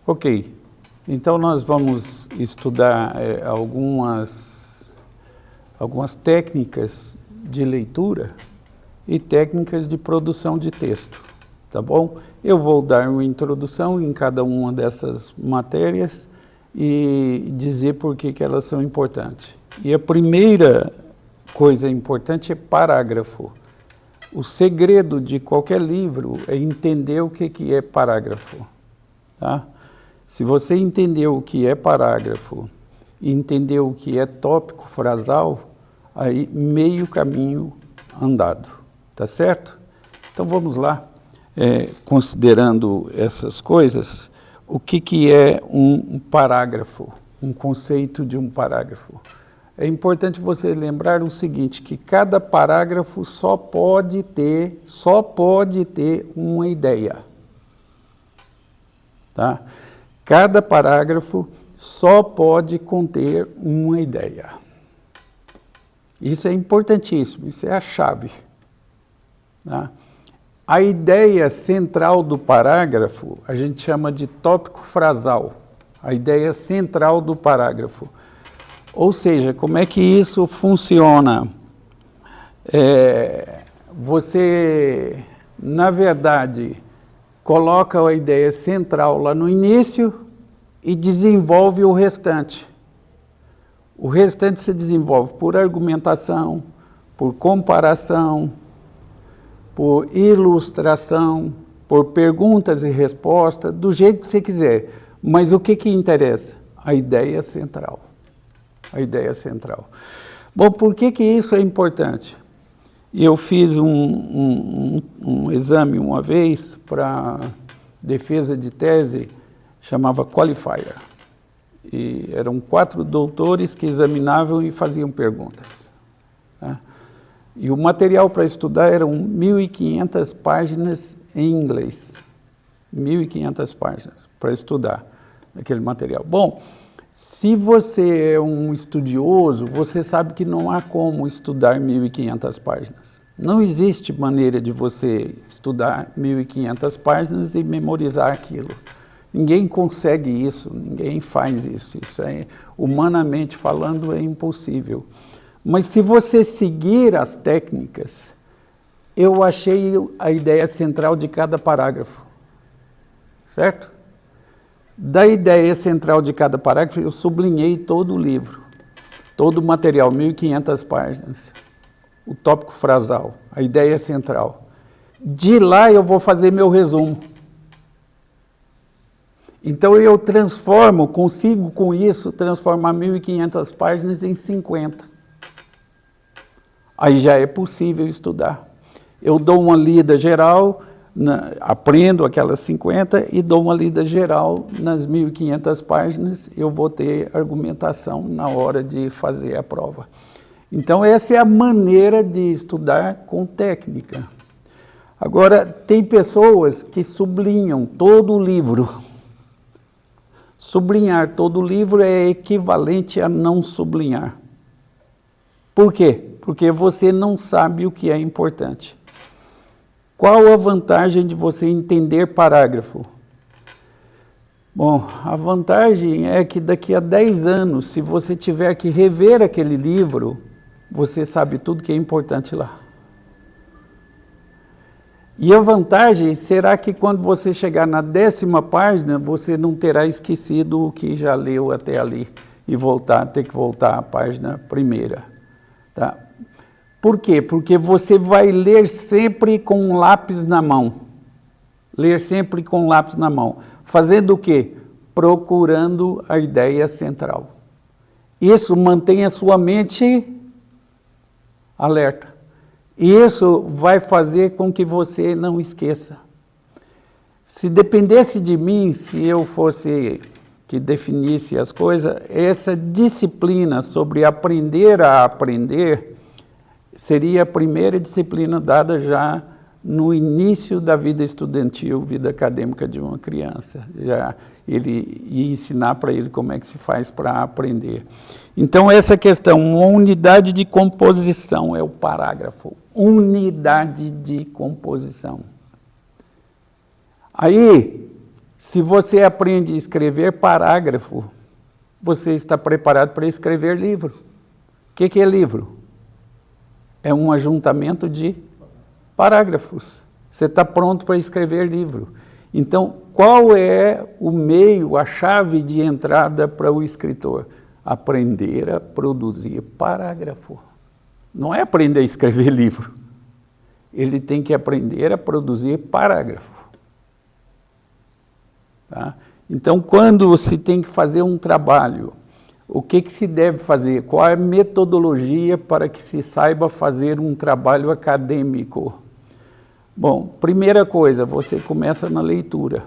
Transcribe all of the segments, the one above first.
Ok, então nós vamos estudar algumas técnicas de leitura e técnicas de produção de texto, tá bom? Eu vou dar uma introdução em cada uma dessas matérias e dizer por que elas são importantes. E a primeira coisa importante é parágrafo. O segredo de qualquer livro é entender o que é parágrafo, tá? Se você entender o que é parágrafo e entender o que é tópico frasal, aí meio caminho andado, tá certo? Então vamos lá, considerando essas coisas, o que é um parágrafo, um conceito de um parágrafo. É importante você lembrar o seguinte, que cada parágrafo só pode ter uma ideia, tá? Cada parágrafo só pode conter uma ideia. Isso é importantíssimo, isso é a chave, tá? A ideia central do parágrafo, a gente chama de tópico frasal, a ideia central do parágrafo. Ou seja, como é que isso funciona? Você, na verdade, coloca a ideia central lá no início e desenvolve o restante. O restante se desenvolve por argumentação, por comparação, por ilustração, por perguntas e respostas, do jeito que você quiser. Mas o que interessa? A ideia central. A ideia central. Bom, por que isso é importante? Eu fiz um exame uma vez para defesa de tese, chamava Qualifier. E eram 4 doutores que examinavam e faziam perguntas, tá? E o material para estudar eram 1.500 páginas em inglês. 1.500 páginas para estudar aquele material. Bom, se você é um estudioso, você sabe que não há como estudar 1.500 páginas. Não existe maneira de você estudar 1.500 páginas e memorizar aquilo. Ninguém consegue isso, ninguém faz isso. Isso humanamente falando, é impossível. Mas se você seguir as técnicas, eu achei a ideia central de cada parágrafo, certo? Da ideia central de cada parágrafo, eu sublinhei todo o livro, todo o material, 1.500 páginas, o tópico frasal, a ideia central. De lá eu vou fazer meu resumo. Então eu consigo com isso transformar 1.500 páginas em 50. Aí já é possível estudar. Eu dou uma lida geral, aprendo aquelas 50 e dou uma lida geral nas 1.500 páginas, eu vou ter argumentação na hora de fazer a prova. Então essa é a maneira de estudar com técnica. Agora, tem pessoas que sublinham todo o livro. Sublinhar todo o livro é equivalente a não sublinhar. Por quê? Porque você não sabe o que é importante. Qual a vantagem de você entender parágrafo? Bom, a vantagem é que daqui a 10 anos, se você tiver que rever aquele livro, você sabe tudo que é importante lá. E a vantagem será que quando você chegar na 10ª página, você não terá esquecido o que já leu até ali e ter que voltar à página primeira, tá? Por quê? Porque você vai ler sempre com um lápis na mão. Ler sempre com um lápis na mão. Fazendo o quê? Procurando a ideia central. Isso mantém a sua mente alerta. E isso vai fazer com que você não esqueça. Se dependesse de mim, se eu fosse que definisse as coisas, essa disciplina sobre aprender a aprender seria a primeira disciplina dada já no início da vida estudantil, vida acadêmica de uma criança. Já ele ia ensinar para ele como é que se faz para aprender. Então, essa questão, uma unidade de composição é o parágrafo. Unidade de composição. Aí, Se você aprende a escrever parágrafo, você está preparado para escrever livro. O que é livro? É um ajuntamento de parágrafos. Você está pronto para escrever livro. Então, qual é o meio, a chave de entrada para o escritor? Aprender a produzir parágrafo. Não é aprender a escrever livro. Ele tem que aprender a produzir parágrafo. Tá? Então, quando se tem que fazer um trabalho, o que se deve fazer? Qual é a metodologia para que se saiba fazer um trabalho acadêmico? Bom, primeira coisa, você começa na leitura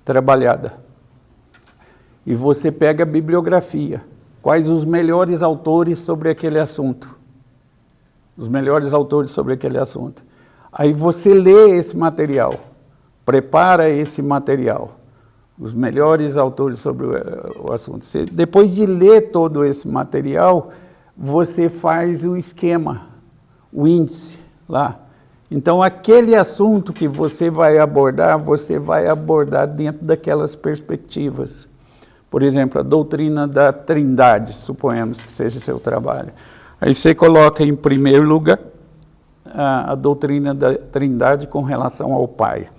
trabalhada. E você pega a bibliografia. Quais os melhores autores sobre aquele assunto? Os melhores autores sobre aquele assunto. Aí você lê esse material, prepara esse material. Os melhores autores sobre o assunto. Depois de ler todo esse material, você faz o esquema, o índice lá. Então, aquele assunto que você vai abordar dentro daquelas perspectivas. Por exemplo, a doutrina da Trindade, suponhamos que seja seu trabalho. Aí você coloca em primeiro lugar a doutrina da Trindade com relação ao Pai.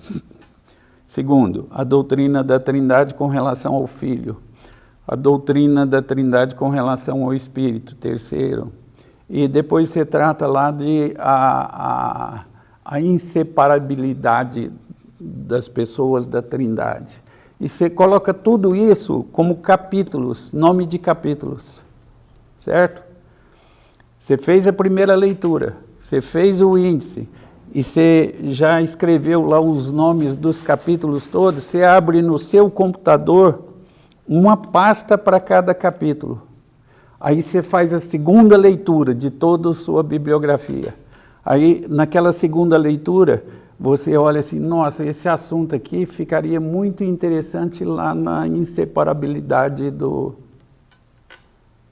Segundo, a doutrina da Trindade com relação ao Filho. A doutrina da Trindade com relação ao Espírito. Terceiro. E depois você trata lá de a inseparabilidade das pessoas da Trindade. E você coloca tudo isso como capítulos, nome de capítulos. Certo? Você fez a primeira leitura, você fez o índice, e você já escreveu lá os nomes dos capítulos todos, você abre no seu computador uma pasta para cada capítulo. Aí você faz a segunda leitura de toda a sua bibliografia. Aí, naquela segunda leitura, você olha assim, nossa, esse assunto aqui ficaria muito interessante lá na inseparabilidade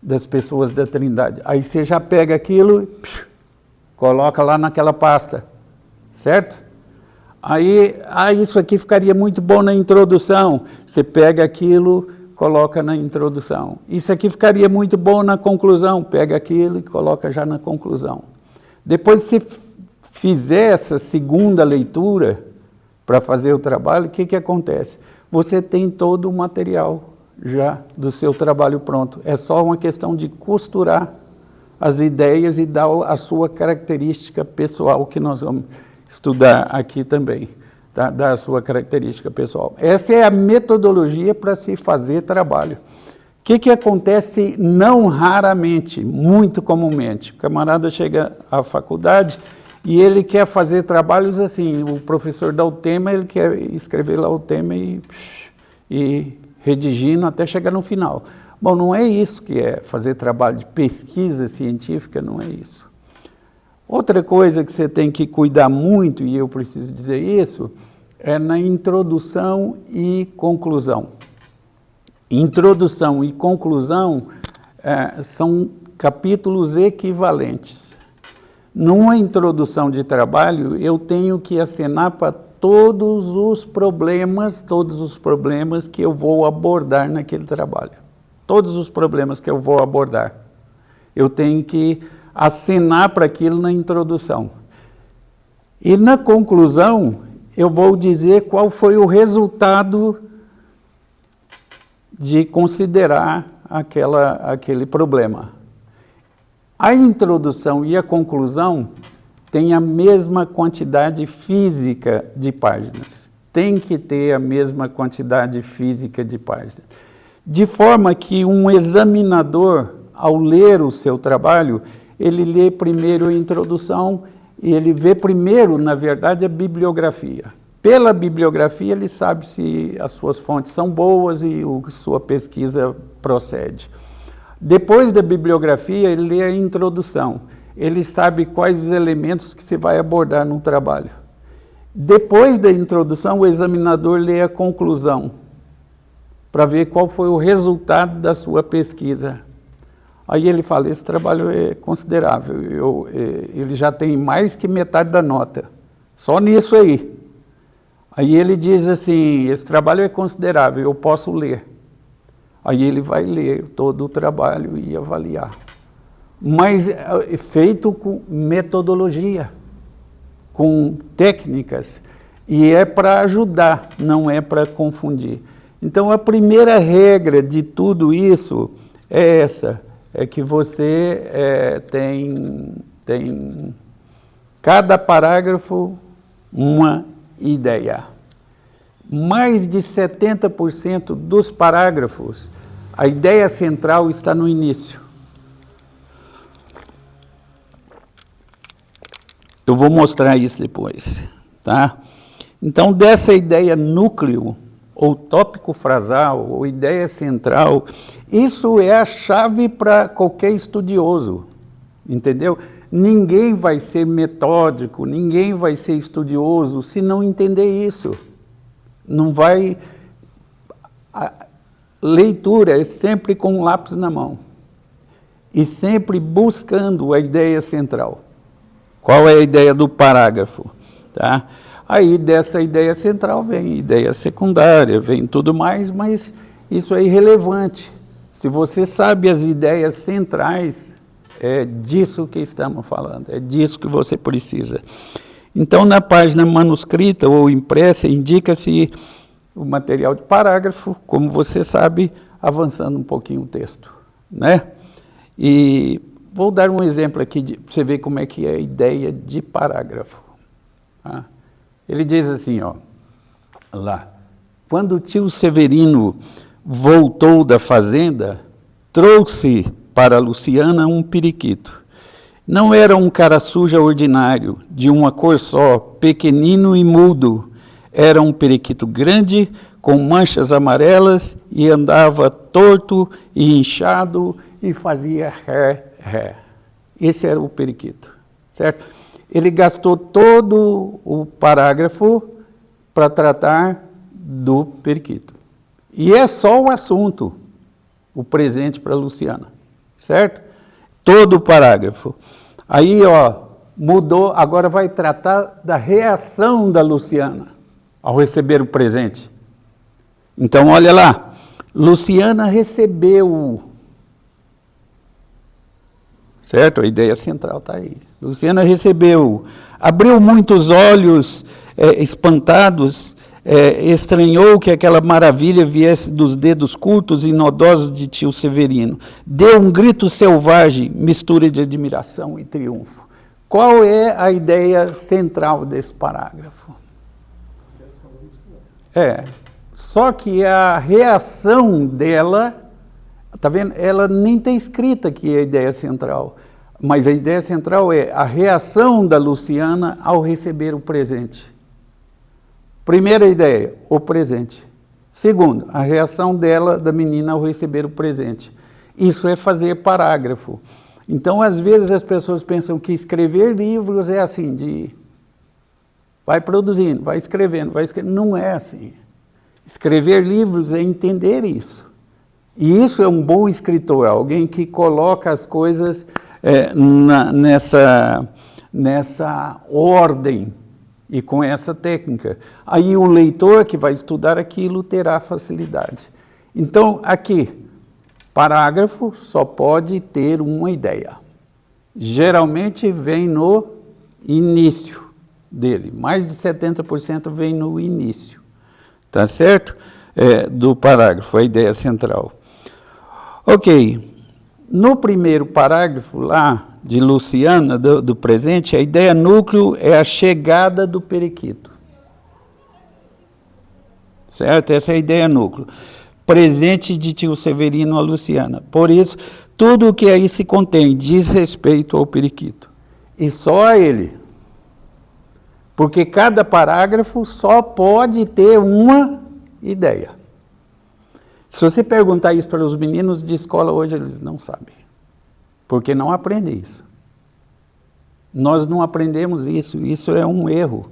das pessoas da Trindade. Aí você já pega aquilo, coloca lá naquela pasta. Certo? Aí, isso aqui ficaria muito bom na introdução. Você pega aquilo, coloca na introdução. Isso aqui ficaria muito bom na conclusão. Pega aquilo e coloca já na conclusão. Depois, se fizer essa segunda leitura para fazer o trabalho, o que acontece? Você tem todo o material já do seu trabalho pronto. É só uma questão de costurar as ideias e dar a sua característica pessoal que nós vamos estudar aqui também, tá? Da sua característica pessoal. Essa é a metodologia para se fazer trabalho. O que acontece não raramente, muito comumente? O camarada chega à faculdade e ele quer fazer trabalhos assim, o professor dá o tema, ele quer escrever lá o tema e redigindo até chegar no final. Bom, não é isso que é fazer trabalho de pesquisa científica, não é isso. Outra coisa que você tem que cuidar muito, e eu preciso dizer isso, é na introdução e conclusão. Introdução e conclusão são capítulos equivalentes. Numa introdução de trabalho, eu tenho que acenar para todos os problemas que eu vou abordar naquele trabalho. Todos os problemas que eu vou abordar. Eu tenho que acenar para aquilo na introdução. E na conclusão, eu vou dizer qual foi o resultado de considerar aquele problema. A introdução e a conclusão têm a mesma quantidade física de páginas. Tem que ter a mesma quantidade física de páginas. De forma que um examinador, ao ler o seu trabalho, ele lê primeiro a introdução e ele vê primeiro, na verdade, a bibliografia. Pela bibliografia, ele sabe se as suas fontes são boas e a sua pesquisa procede. Depois da bibliografia, ele lê a introdução. Ele sabe quais os elementos que se vai abordar no trabalho. Depois da introdução, o examinador lê a conclusão, para ver qual foi o resultado da sua pesquisa. Aí ele fala, esse trabalho é considerável, ele já tem mais que metade da nota, só nisso aí. Aí ele diz assim, esse trabalho é considerável, eu posso ler. Aí ele vai ler todo o trabalho e avaliar. Mas é feito com metodologia, com técnicas, e é para ajudar, não é para confundir. Então, a primeira regra de tudo isso é essa, é que você tem cada parágrafo uma ideia. Mais de 70% dos parágrafos, a ideia central está no início. Eu vou mostrar isso depois, tá? Então, dessa ideia núcleo, ou tópico frasal, ou ideia central, isso é a chave para qualquer estudioso, entendeu? Ninguém vai ser metódico, ninguém vai ser estudioso se não entender isso. Não vai... A leitura é sempre com um lápis na mão. E sempre buscando a ideia central. Qual é a ideia do parágrafo? Tá? Aí dessa ideia central vem ideia secundária, vem tudo mais, mas isso é irrelevante. Se você sabe as ideias centrais, é disso que estamos falando, é disso que você precisa. Então, na página manuscrita ou impressa, indica-se o material de parágrafo, como você sabe, avançando um pouquinho o texto, né? E vou dar um exemplo aqui para você ver como é que é a ideia de parágrafo. Tá? Ele diz assim, ó, lá, quando o tio Severino voltou da fazenda, trouxe para Luciana um periquito. Não era um cara suja ordinário, de uma cor só, pequenino e mudo. Era um periquito grande, com manchas amarelas, e andava torto e inchado, e fazia ré, ré. Esse era o periquito, certo? Ele gastou todo o parágrafo para tratar do periquito. E é só o assunto, o presente para Luciana, certo? Todo o parágrafo. Aí, ó, mudou, agora vai tratar da reação da Luciana ao receber o presente. Então, olha lá, Luciana recebeu, certo? A ideia central está aí. Luciana recebeu, abriu muitos olhos espantados, estranhou que aquela maravilha viesse dos dedos curtos e nodosos de tio Severino. Deu um grito selvagem, mistura de admiração e triunfo. Qual é a ideia central desse parágrafo? Só que a reação dela, tá vendo? Ela nem está escrita aqui a ideia central, mas a ideia central é a reação da Luciana ao receber o presente. Primeira ideia, o presente. Segundo, a reação dela, da menina, ao receber o presente. Isso é fazer parágrafo. Então, às vezes, as pessoas pensam que escrever livros é assim, de vai produzindo, vai escrevendo, vai escrevendo. Não é assim. Escrever livros é entender isso. E isso é um bom escritor, alguém que coloca as coisas nessa ordem e com essa técnica. Aí o leitor que vai estudar aquilo terá facilidade. Então, aqui, parágrafo só pode ter uma ideia. Geralmente vem no início dele, mais de 70% vem no início, tá certo? Do parágrafo, a ideia central. Ok, no primeiro parágrafo lá, de Luciana, do presente, a ideia núcleo é a chegada do periquito. Certo? Essa é a ideia núcleo. Presente de tio Severino a Luciana. Por isso, tudo o que aí se contém diz respeito ao periquito. E só a ele. Porque cada parágrafo só pode ter uma ideia. Se você perguntar isso para os meninos de escola hoje, eles não sabem. Porque não aprendem isso. Nós não aprendemos isso, isso é um erro,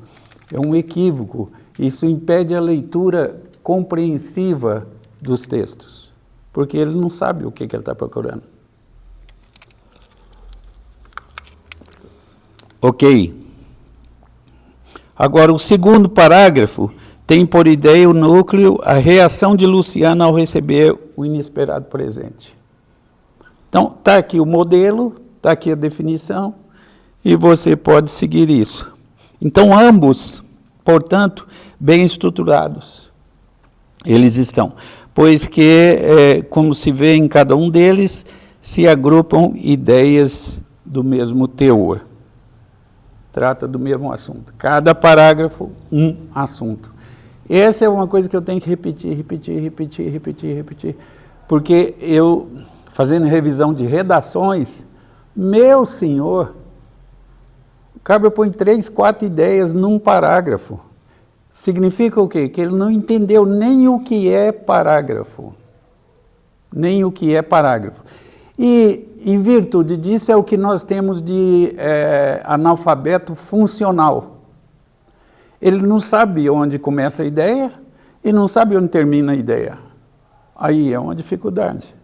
é um equívoco. Isso impede a leitura compreensiva dos textos, porque ele não sabe o que ele está procurando. Ok. Agora, o segundo parágrafo tem por ideia o núcleo a reação de Luciana ao receber o inesperado presente. Então, está aqui o modelo, está aqui a definição, e você pode seguir isso. Então, ambos, portanto, bem estruturados, eles estão. Pois que, como se vê em cada um deles, se agrupam ideias do mesmo teor. Trata do mesmo assunto. Cada parágrafo, um assunto. Essa é uma coisa que eu tenho que repetir, porque eu, fazendo revisão de redações, meu senhor, o cara põe 3, 4 ideias num parágrafo. Significa o quê? Que ele não entendeu nem o que é parágrafo. Nem o que é parágrafo. E, em virtude disso, é o que nós temos de analfabeto funcional. Ele não sabe onde começa a ideia e não sabe onde termina a ideia. Aí é uma dificuldade.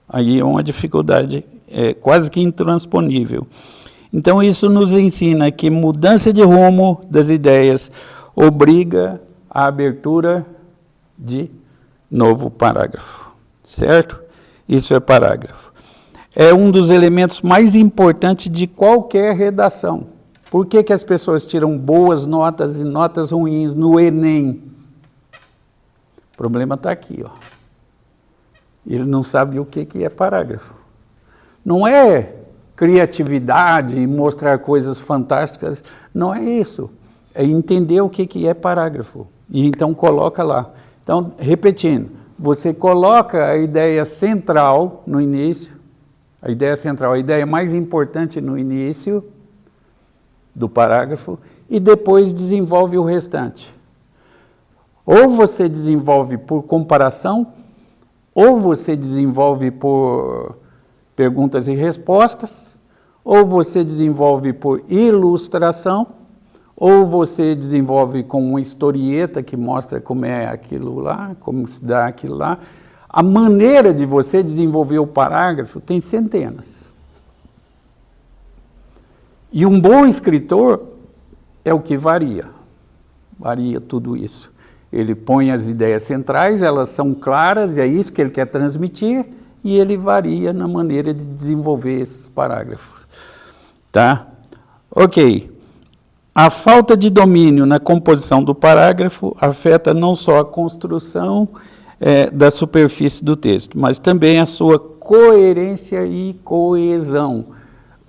Aí é uma dificuldade quase que intransponível. Então, isso nos ensina que mudança de rumo das ideias obriga a abertura de novo parágrafo, certo? Isso é parágrafo. É um dos elementos mais importantes de qualquer redação. Por que que as pessoas tiram boas notas e notas ruins no Enem? O problema está aqui, ó. Ele não sabe o que é parágrafo. Não é criatividade e mostrar coisas fantásticas, não é isso. É entender o que é parágrafo. E então coloca lá. Então, repetindo, você coloca a ideia central no início, a ideia central, a ideia mais importante no início do parágrafo, e depois desenvolve o restante. Ou você desenvolve por comparação, ou você desenvolve por perguntas e respostas, ou você desenvolve por ilustração, ou você desenvolve com uma historieta que mostra como é aquilo lá, como se dá aquilo lá. A maneira de você desenvolver o parágrafo tem centenas. E um bom escritor é o que varia tudo isso. Ele põe as ideias centrais, elas são claras, e é isso que ele quer transmitir, e ele varia na maneira de desenvolver esses parágrafos. Tá? Ok. A falta de domínio na composição do parágrafo afeta não só a construção da superfície do texto, mas também a sua coerência e coesão.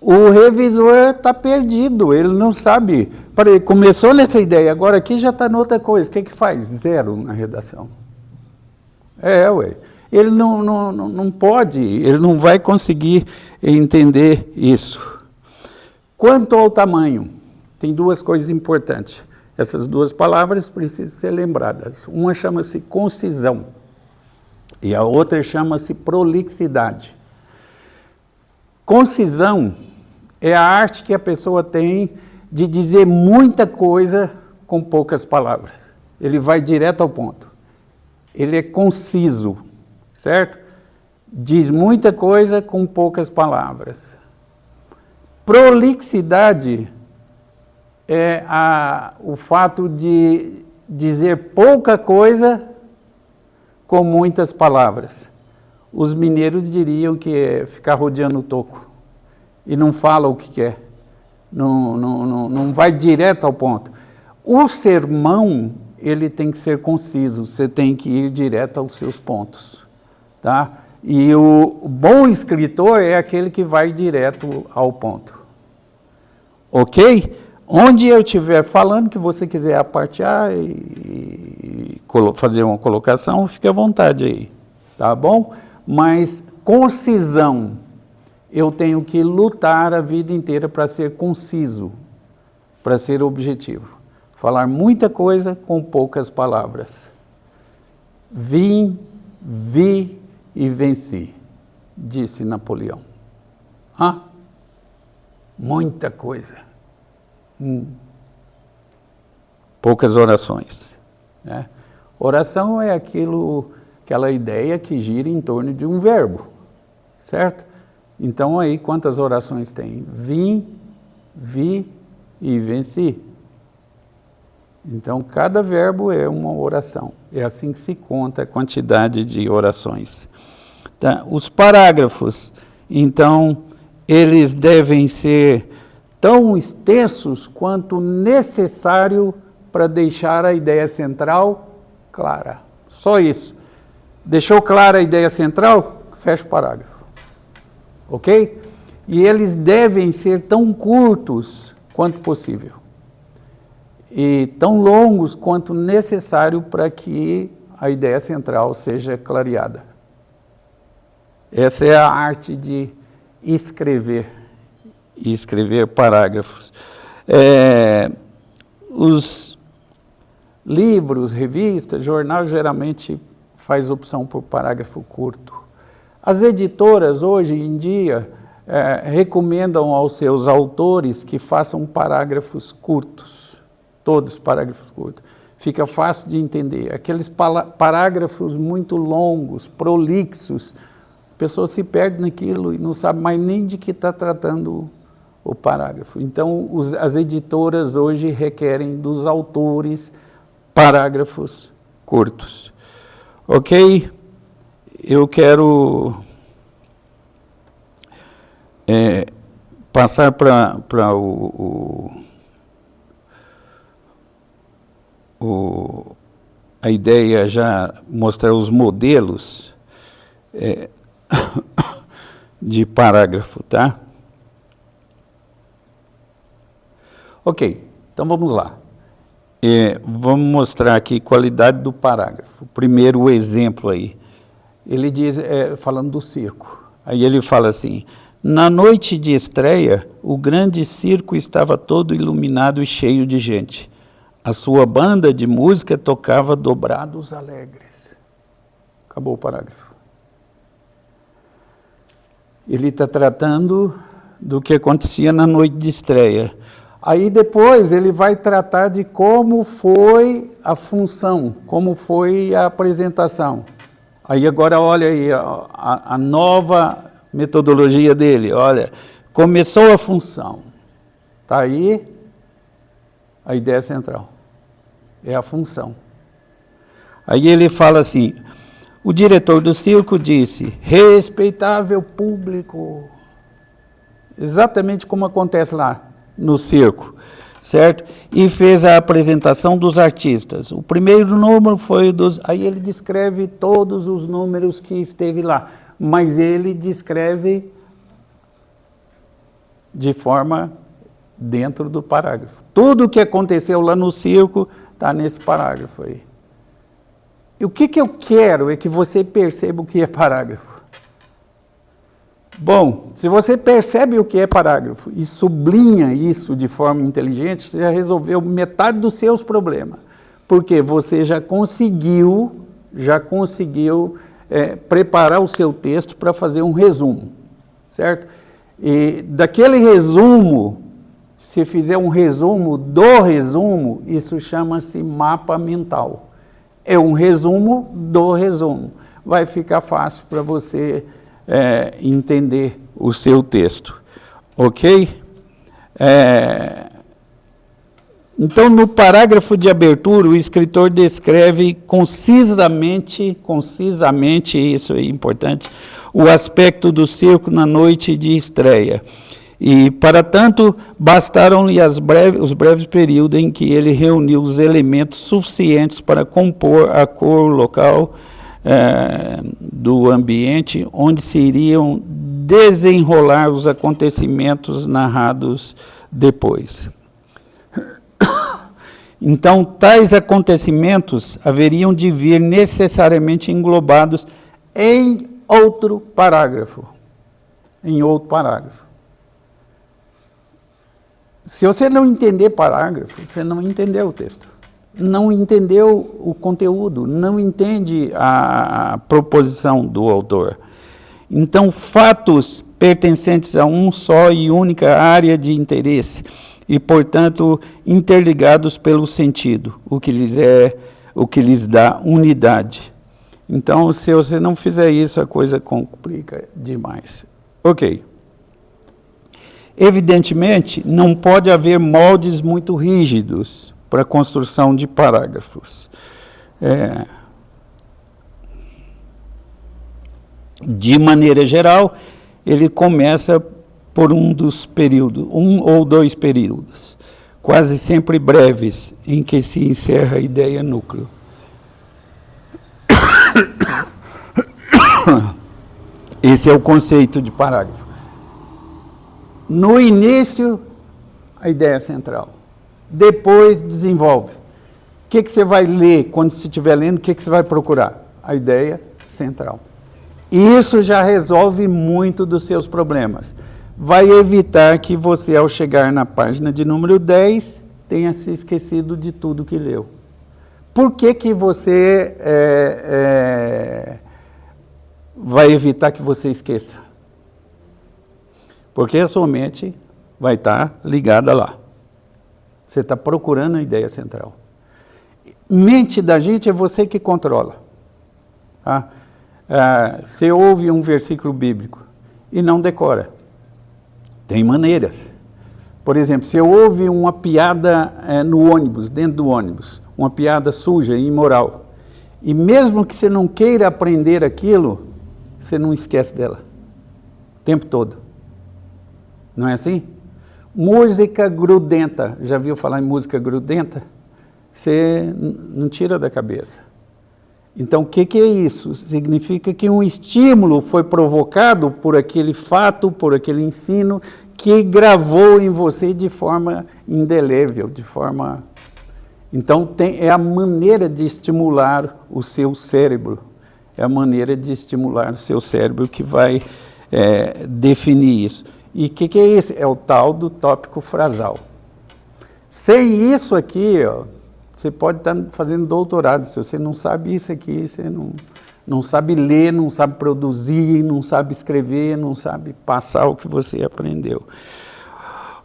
O revisor está perdido, ele não sabe. Ele começou nessa ideia, agora aqui já está noutra coisa. O que faz? 0 na redação. Ele não pode, ele não vai conseguir entender isso. Quanto ao tamanho, tem 2 coisas importantes. Essas 2 palavras precisam ser lembradas. Uma chama-se concisão e a outra chama-se prolixidade. Concisão é a arte que a pessoa tem de dizer muita coisa com poucas palavras. Ele vai direto ao ponto. Ele é conciso, certo? Diz muita coisa com poucas palavras. Prolixidade é o fato de dizer pouca coisa com muitas palavras. Os mineiros diriam que é ficar rodeando o toco e não fala o que quer, não vai direto ao ponto. O sermão, ele tem que ser conciso, você tem que ir direto aos seus pontos, tá? E o bom escritor é aquele que vai direto ao ponto. Ok? Onde eu estiver falando, que você quiser apartear e fazer uma colocação, fique à vontade aí, tá bom? Mas concisão, eu tenho que lutar a vida inteira para ser conciso, para ser objetivo. Falar muita coisa com poucas palavras. Vim, vi e venci, disse Napoleão. Muita coisa. Poucas orações. Né? Oração é aquela ideia que gira em torno de um verbo, certo? Então aí quantas orações tem? Vim, vi e venci. Então, cada verbo é uma oração. É assim que se conta a quantidade de orações. Tá? Os parágrafos, então, eles devem ser tão extensos quanto necessário para deixar a ideia central clara. Só isso. Deixou clara a ideia central? Fecha o parágrafo. Ok? E eles devem ser tão curtos quanto possível. E tão longos quanto necessário para que a ideia central seja clareada. Essa é a arte de escrever parágrafos. Os livros, revistas, jornal geralmente faz opção por parágrafo curto. As editoras hoje em dia recomendam aos seus autores que façam parágrafos curtos. Todos parágrafos curtos. Fica fácil de entender. Aqueles parágrafos muito longos, prolixos, a pessoa se perde naquilo e não sabe mais nem de que está tratando o parágrafo. Então, as editoras hoje requerem dos autores parágrafos curtos. Ok? Eu quero passar para a ideia já mostrar os modelos de parágrafo, tá? Ok, então vamos lá. Vamos mostrar aqui qualidade do parágrafo. Primeiro o exemplo aí. Ele diz, falando do circo, aí ele fala assim: na noite de estreia, o grande circo estava todo iluminado e cheio de gente. A sua banda de música tocava dobrados alegres. Acabou o parágrafo. Ele está tratando do que acontecia na noite de estreia. Aí depois ele vai tratar de como foi a função, como foi a apresentação. Aí agora olha aí a nova metodologia dele. Olha, começou a função. Está aí a ideia central. É a função. Aí ele fala assim: o diretor do circo disse, respeitável público. Exatamente como acontece lá no circo, certo? E fez a apresentação dos artistas. O primeiro número foi o dos... Aí ele descreve todos os números que esteve lá, mas ele descreve de forma dentro do parágrafo. Tudo o que aconteceu lá no circo está nesse parágrafo aí. E o que eu quero é que você perceba o que é parágrafo. Bom, se você percebe o que é parágrafo e sublinha isso de forma inteligente, você já resolveu metade dos seus problemas. Porque você já conseguiu preparar o seu texto para fazer um resumo, certo? E daquele resumo, se fizer um resumo do resumo, isso chama-se mapa mental. É um resumo do resumo. Vai ficar fácil para você entender o seu texto. Ok? Então, no parágrafo de abertura, o escritor descreve concisamente, isso é importante, o aspecto do circo na noite de estreia. E, para tanto, bastaram-lhe os breves períodos em que ele reuniu os elementos suficientes para compor a cor local do ambiente onde se iriam desenrolar os acontecimentos narrados depois. Então, tais acontecimentos haveriam de vir necessariamente englobados em outro parágrafo. Se você não entender parágrafo, você não entendeu o texto. Não entendeu o conteúdo, não entende a proposição do autor. Então, fatos pertencentes a um só e única área de interesse e, portanto, interligados pelo sentido, o que lhes dá unidade. Então, se você não fizer isso, a coisa complica demais. Ok. Evidentemente, não pode haver moldes muito rígidos para a construção de parágrafos. De maneira geral, ele começa por um ou dois períodos, quase sempre breves, em que se encerra a ideia núcleo. Esse é o conceito de parágrafo. No início, a ideia central. Depois, desenvolve. O que você vai ler quando você estiver lendo? O que você vai procurar? A ideia central. Isso já resolve muito dos seus problemas. Vai evitar que você, ao chegar na página de número 10, tenha se esquecido de tudo que leu. Por que você vai evitar que você esqueça? Porque a sua mente vai estar ligada lá. Você está procurando a ideia central. Mente da gente é você que controla. Tá? Você ouve um versículo bíblico e não decora. Tem maneiras. Por exemplo, você ouve uma piada no ônibus, dentro do ônibus, uma piada suja e imoral. E mesmo que você não queira aprender aquilo, você não esquece dela. O tempo todo. Não é assim? Música grudenta. Já viu falar em música grudenta? Você não tira da cabeça. Então, o que é isso? Significa que um estímulo foi provocado por aquele fato, por aquele ensino, que gravou em você de forma indelével, de forma... Então, é a maneira de estimular o seu cérebro. É a maneira de estimular o seu cérebro que vai definir isso. E o que é isso? É o tal do tópico frasal. Sem isso aqui, ó, você pode estar fazendo doutorado, se você não sabe isso aqui, você não sabe ler, não sabe produzir, não sabe escrever, não sabe passar o que você aprendeu.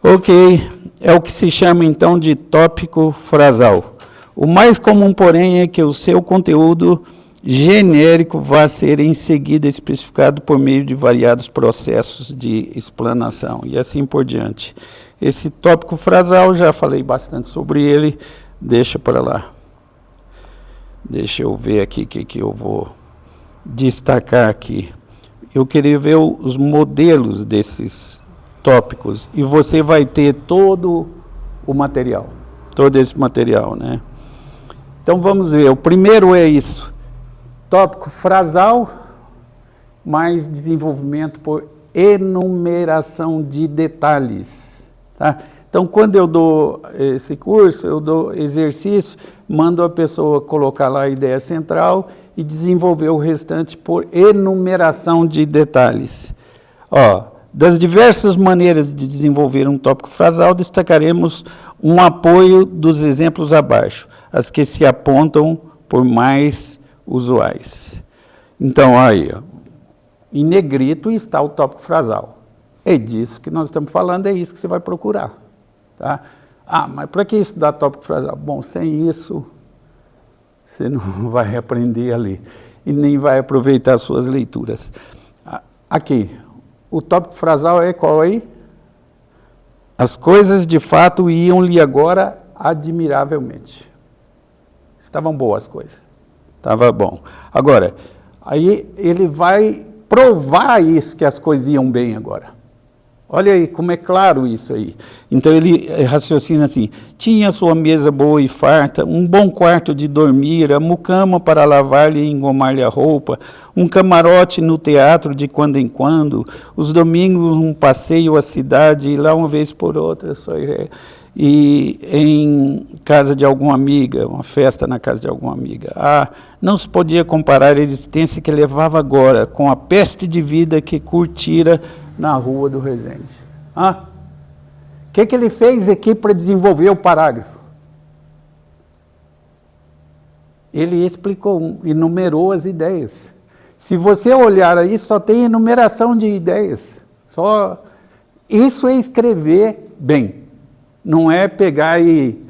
Ok, é o que se chama então de tópico frasal. O mais comum, porém, é que o seu conteúdo genérico vá ser em seguida especificado por meio de variados processos de explanação, e assim por diante. Esse tópico frasal, já falei bastante sobre ele, deixa para lá. Deixa eu ver aqui o que eu vou destacar aqui. Eu queria ver os modelos desses tópicos, e você vai ter todo o material, todo esse material, né? Então vamos ver, o primeiro é isso, tópico frasal, mais desenvolvimento por enumeração de detalhes, tá? Então, quando eu dou esse curso, eu dou exercício, mando a pessoa colocar lá a ideia central e desenvolver o restante por enumeração de detalhes. Ó, das diversas maneiras de desenvolver um tópico frasal, destacaremos um apoio dos exemplos abaixo, as que se apontam por mais usuais. Então, aí, ó, em negrito está o tópico frasal. É disso que nós estamos falando, é isso que você vai procurar. Tá? Mas para que estudar tópico frasal? Bom, sem isso, você não vai aprender ali e nem vai aproveitar as suas leituras. Aqui, o tópico frasal é qual aí? As coisas de fato iam-lhe agora admiravelmente. Estavam boas as coisas. Estava bom. Agora, aí ele vai provar isso, que as coisas iam bem agora. Olha aí como é claro isso aí. Então ele raciocina assim, tinha sua mesa boa e farta, um bom quarto de dormir, a mucama para lavar-lhe e engomar-lhe a roupa, um camarote no teatro de quando em quando, os domingos um passeio à cidade, e lá uma vez por outra, e em casa de alguma amiga, uma festa na casa de alguma amiga. Não se podia comparar a existência que levava agora com a peste de vida que curtira na rua do Resende. O que ele fez aqui para desenvolver o parágrafo? Ele explicou, enumerou as ideias. Se você olhar aí, só tem enumeração de ideias. Isso é escrever bem. Não é pegar e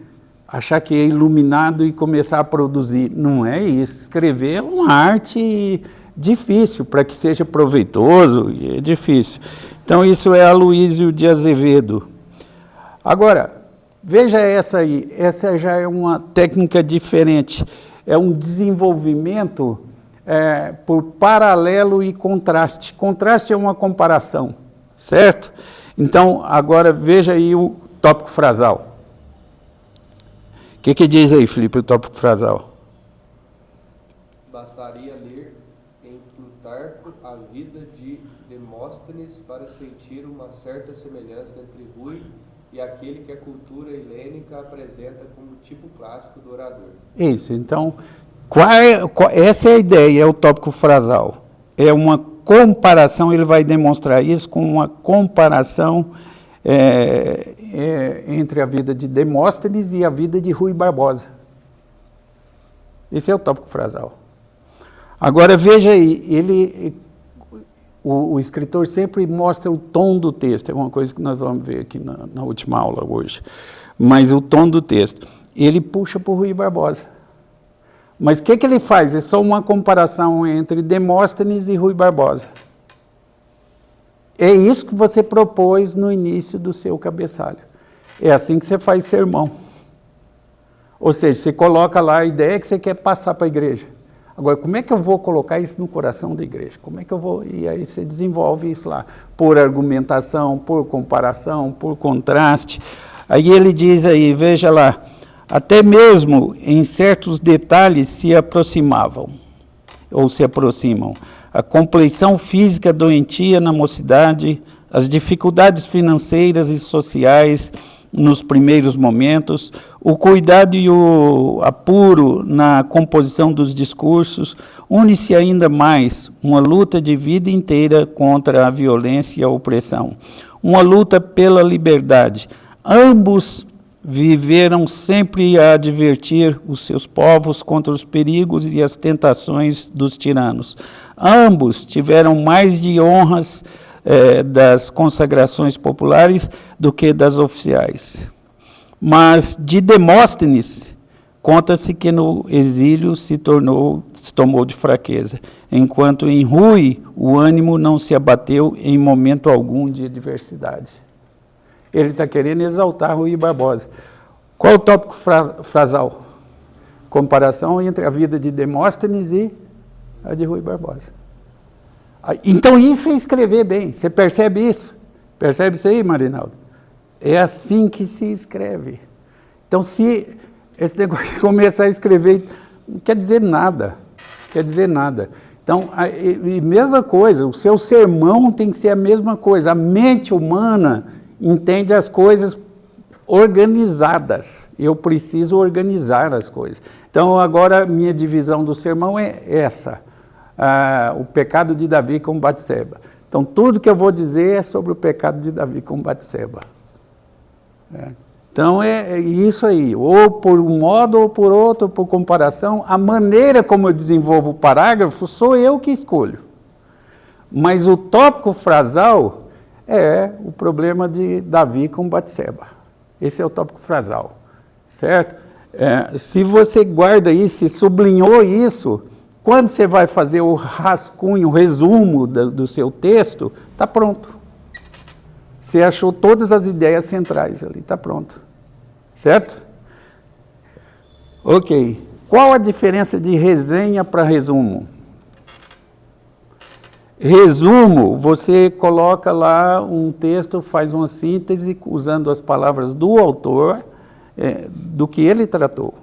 achar que é iluminado e começar a produzir. Não é isso. Escrever é uma arte difícil, para que seja proveitoso, é difícil. Então, isso é Aloísio de Azevedo. Agora, Veja essa aí, essa já é uma técnica diferente, é um desenvolvimento por paralelo e contraste. Contraste é uma comparação, certo? Então, agora veja aí o tópico frasal. O que diz aí, Felipe, o tópico frasal? Bastaria ler em Plutarco a vida de Demóstenes para sentir uma certa semelhança entre Rui e aquele que a cultura helênica apresenta como tipo clássico do orador. Isso, então, essa é a ideia, é o tópico frasal. É uma comparação, ele vai demonstrar isso com uma comparação entre a vida de Demóstenes e a vida de Rui Barbosa. Esse é o tópico frasal. Agora, veja aí, o escritor sempre mostra o tom do texto, é uma coisa que nós vamos ver aqui na última aula hoje, mas o tom do texto, ele puxa para o Rui Barbosa. Mas o que ele faz? É só uma comparação entre Demóstenes e Rui Barbosa. É isso que você propôs no início do seu cabeçalho. É assim que você faz sermão. Ou seja, você coloca lá a ideia que você quer passar para a igreja. Agora, como é que eu vou colocar isso no coração da igreja? Como é que eu vou... E aí você desenvolve isso lá, por argumentação, por comparação, por contraste. Aí ele diz aí, veja lá, até mesmo em certos detalhes se aproximavam, ou se aproximam. A compleição física doentia na mocidade, as dificuldades financeiras e sociais nos primeiros momentos, o cuidado e o apuro na composição dos discursos, une-se ainda mais uma luta de vida inteira contra a violência e a opressão, uma luta pela liberdade. Ambos viveram sempre a advertir os seus povos contra os perigos e as tentações dos tiranos. Ambos tiveram mais de honras das consagrações populares do que das oficiais. Mas de Demóstenes, conta-se que no exílio se tomou de fraqueza, enquanto em Rui o ânimo não se abateu em momento algum de adversidade. Ele está querendo exaltar Rui Barbosa. Qual é o tópico frasal? Comparação entre a vida de Demóstenes e a de Rui Barbosa. Então isso é escrever bem, você percebe isso? Percebe isso aí, Marinaldo? É assim que se escreve. Então, se esse negócio de começar a escrever, não quer dizer nada, Então, e mesma coisa, o seu sermão tem que ser a mesma coisa. A mente humana entende as coisas organizadas. Eu preciso organizar as coisas. Então, agora, minha divisão do sermão é essa. O pecado de Davi com Batseba. Então, tudo que eu vou dizer é sobre o pecado de Davi com Batseba. Então, é isso aí. Ou por um modo, ou por outro, por comparação. A maneira como eu desenvolvo o parágrafo sou eu que escolho. Mas o tópico frasal é o problema de Davi com Batseba. Esse é o tópico frasal, certo? Se você guarda isso, se sublinhou isso, quando você vai fazer o rascunho, o resumo do seu texto, está pronto. Você achou todas as ideias centrais ali, está pronto. Certo? Ok. Qual a diferença de resenha para resumo? Resumo, você coloca lá um texto, faz uma síntese usando as palavras do autor, do que ele tratou.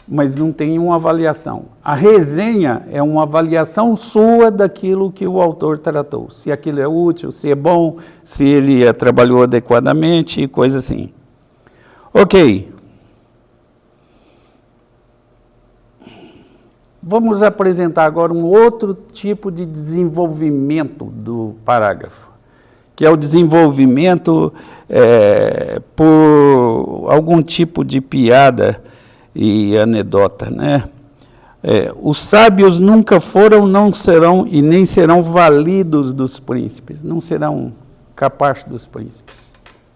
Mas não tem uma avaliação. A resenha é uma avaliação sua daquilo que o autor tratou. Se aquilo é útil, se é bom, se ele trabalhou adequadamente, coisa assim. Ok. Vamos apresentar agora um outro tipo de desenvolvimento do parágrafo, que é o desenvolvimento por algum tipo de piada e anedota, né? Os sábios nunca foram, não serão e nem serão validos dos príncipes, não serão capazes dos príncipes,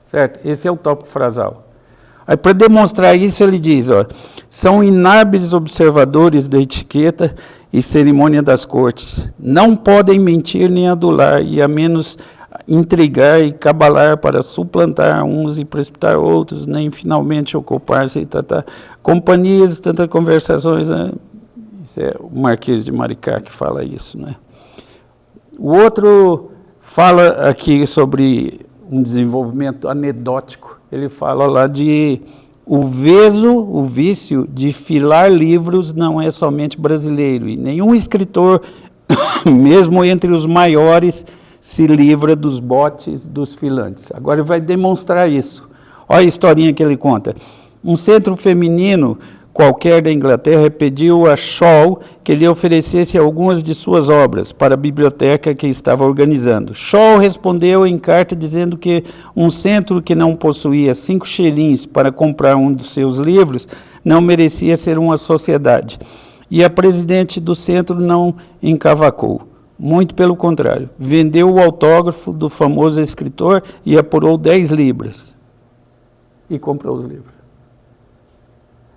certo? Esse é o tópico frasal. Aí, para demonstrar isso, ele diz, são inábeis observadores da etiqueta e cerimônia das cortes, não podem mentir nem adular, e a menos intrigar e cabalar para suplantar uns e precipitar outros, nem finalmente ocupar-se e tantas companhias, tantas conversações, né? Isso é o Marquês de Maricá que fala isso, né? O outro fala aqui sobre um desenvolvimento anedótico. Ele fala lá de o vício de filar livros não é somente brasileiro, e nenhum escritor, mesmo entre os maiores, se livra dos botes dos filantes. Agora ele vai demonstrar isso. Olha a historinha que ele conta. Um centro feminino qualquer da Inglaterra pediu a Shaw que lhe oferecesse algumas de suas obras para a biblioteca que estava organizando. Shaw respondeu em carta dizendo que um centro que não possuía 5 shillings para comprar um dos seus livros não merecia ser uma sociedade. E a presidente do centro não encavacou. Muito pelo contrário, vendeu o autógrafo do famoso escritor e apurou 10 libras. E comprou os livros.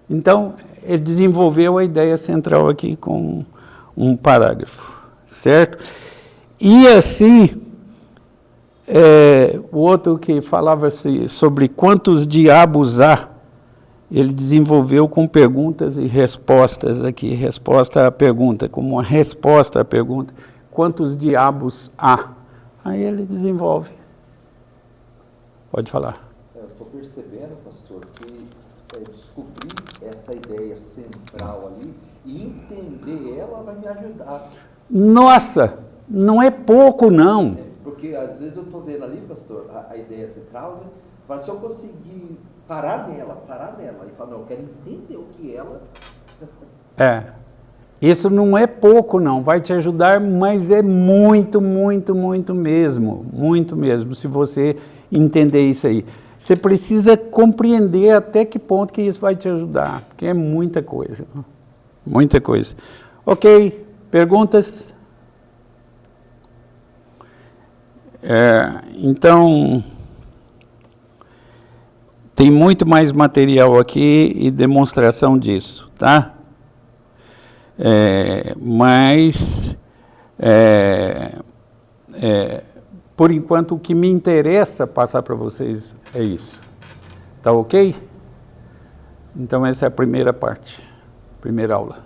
Então, ele desenvolveu a ideia central aqui com um parágrafo, certo? E assim, o outro que falava sobre quantos diabos há, ele desenvolveu com perguntas e respostas aqui, resposta à pergunta, como uma resposta à pergunta, quantos diabos há? Aí ele desenvolve. Pode falar. Eu estou percebendo, pastor, que descobrir essa ideia central ali e entender ela vai me ajudar. Nossa, não é pouco não. Porque às vezes eu estou vendo ali, pastor, a ideia central, né? Mas se eu conseguir parar nela e falar, não, eu quero entender o que ela... Isso não é pouco não, vai te ajudar, mas é muito, muito, muito mesmo, se você entender isso aí. Você precisa compreender até que ponto que isso vai te ajudar, porque é muita coisa. Muita coisa. Ok, perguntas? Então, tem muito mais material aqui e demonstração disso, tá? Por enquanto, o que me interessa passar para vocês é isso. Tá ok? Então, essa é a primeira parte, primeira aula.